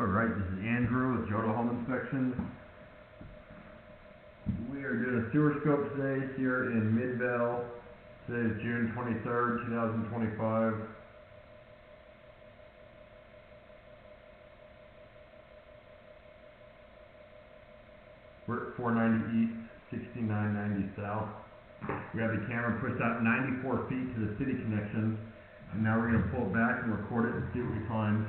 Alright, this is Andrew with Jodel Home Inspections. We are doing a sewer scope today here in Midvale. Today is June 23rd, 2025. We're at 490 East, 6990 South. We have the camera pushed out 94 feet to the city connection. And now we're going to pull it back and record it and see what we find.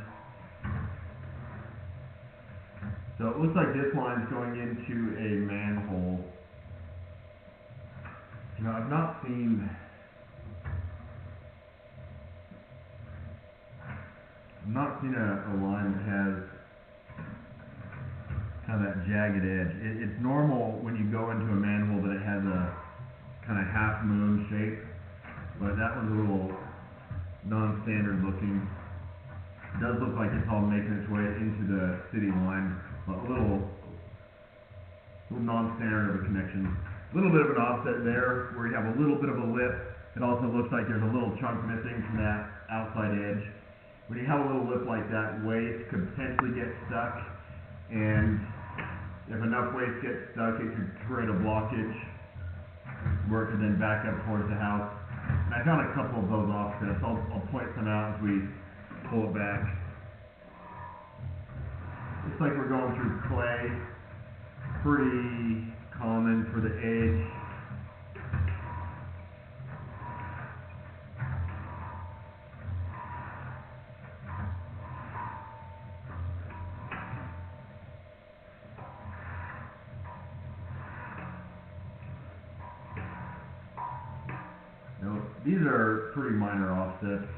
So it looks like this line's going into a manhole. You know, I've not seen a line that has kind of that jagged edge. It's normal when you go into a manhole that it has a kind of half moon shape, but that one's a little non-standard looking. It does look like it's all making its way into the city line, but a little non-standard of a connection. A little bit of an offset there where you have a little bit of a lip. It also looks like there's a little chunk missing from that outside edge. When you have a little lip like that, waste could potentially get stuck, and if enough waste gets stuck, it could create a blockage where it could then back up towards the house. And I found a couple of those offsets. I'll point some out as we pull it back. Looks like we're going through clay. Pretty common for the age. Now, these are pretty minor offsets.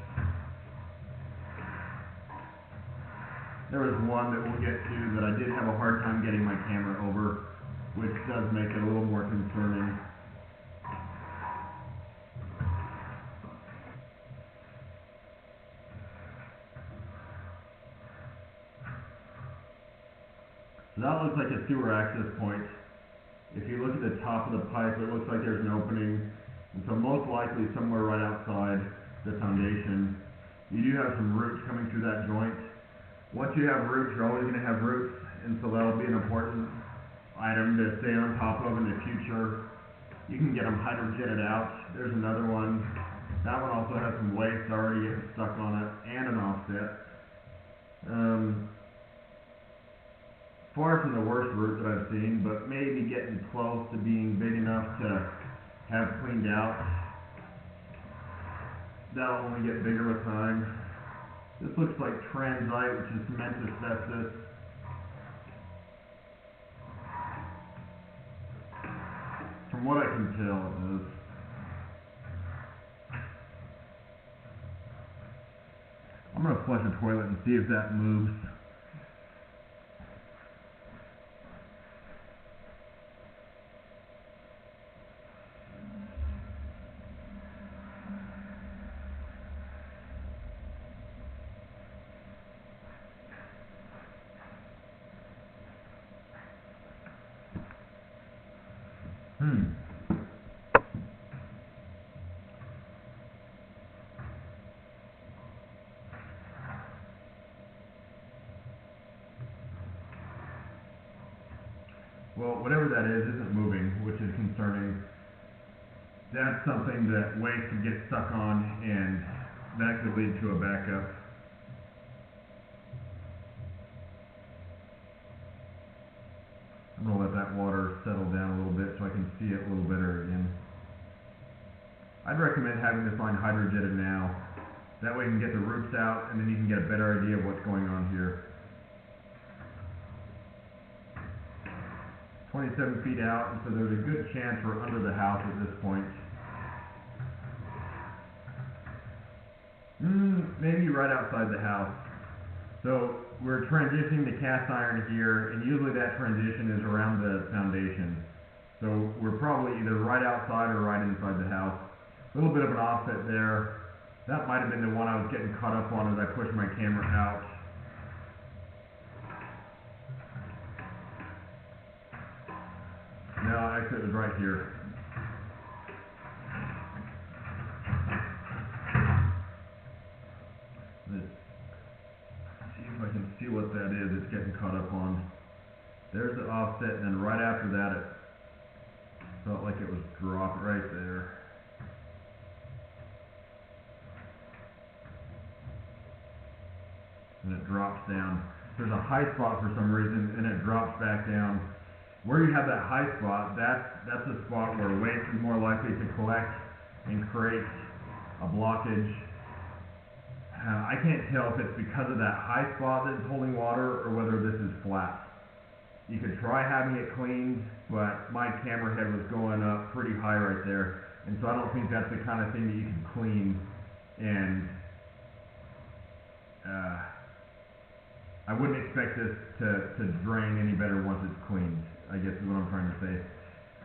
There was one that we'll get to that I did have a hard time getting my camera over, which does make it a little more concerning. So that looks like a sewer access point. If you look at the top of the pipe, it looks like there's an opening. And so most likely somewhere right outside the foundation. You do have some roots coming through that joint. Once you have roots, you're always going to have roots, and so that'll be an important item to stay on top of in the future. You can get them hydrojetted out. There's another one. That one also has some waste already getting stuck on it, and an offset. Far from the worst root that I've seen, but maybe getting close to being big enough to have cleaned out. That'll only get bigger with time. This looks like transite, which is cement asbestos. From what I can tell, it is. I'm going to flush a toilet and see if that moves. Well, whatever that is isn't moving, which is concerning. That's something that waste could get stuck on, and that could lead to a backup. I'm going to let that water settle down a little bit so I can see it a little better again. I'd recommend having this line hydrojetted now. That way you can get the roots out, and then you can get a better idea of what's going on here. 27 feet out, and so there's a good chance we're under the house at this point. Maybe right outside the house. So we're transitioning to cast iron here, and usually that transition is around the foundation. So we're probably either right outside or right inside the house. A little bit of an offset there. That might have been the one I was getting caught up on as I pushed my camera out. No, actually it was right here. Let's see if I can see what that is. It's getting caught up on. There's the offset, and then right after that it felt like it was dropped right there. And it drops down. There's a high spot for some reason, and it drops back down. Where you have that high spot, that's a spot where waste is more likely to collect and create a blockage. I can't tell if it's because of that high spot that's holding water or whether this is flat. You could try having it cleaned, but my camera head was going up pretty high right there, and so I don't think that's the kind of thing that you can clean. And I wouldn't expect this to drain any better once it's cleaned, I guess is what I'm trying to say.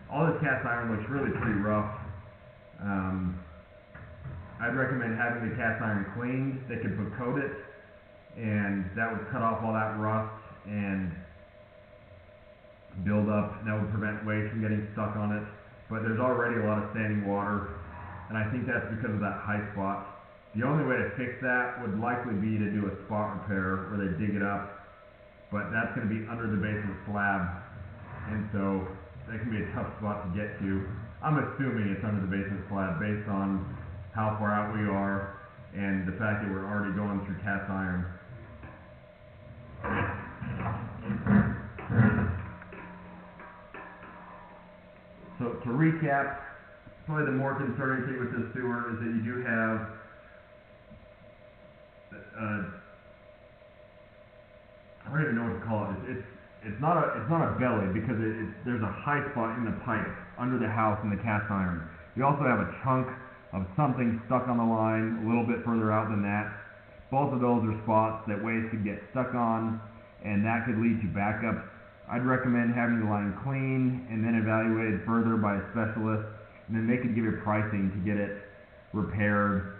All this cast iron looks really pretty rough. I'd recommend having the cast iron cleaned. They could coat it, and that would cut off all that rust and build up, and that would prevent waste from getting stuck on it. But there's already a lot of standing water, and I think that's because of that high spot. The only way to fix that would likely be to do a spot repair where they dig it up, but that's going to be under the basement slab, and so that can be a tough spot to get to. I'm assuming it's under the basement slab based on how far out we are and the fact that we're already going through cast iron. So to recap, probably the more concerning thing with this sewer is that you do have I don't even know what to call it. It's not a belly because there's a high spot in the pipe under the house in the cast iron. You also have a chunk of something stuck on the line a little bit further out than that. Both of those are spots that waste could get stuck on, and that could lead to backups. I'd recommend having the line cleaned and then evaluated further by a specialist, and then they could give you pricing to get it repaired.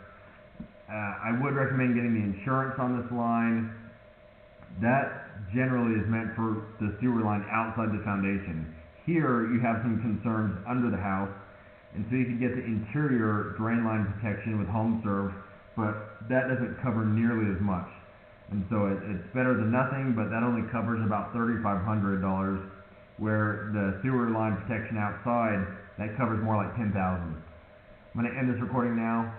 I would recommend getting the insurance on this line. That generally is meant for the sewer line outside the foundation. Here you have some concerns under the house, and so you can get the interior drain line protection with HomeServe, but that doesn't cover nearly as much. And so it's better than nothing, but that only covers about $3,500, where the sewer line protection outside, that covers more like $10,000. I'm going to end this recording now.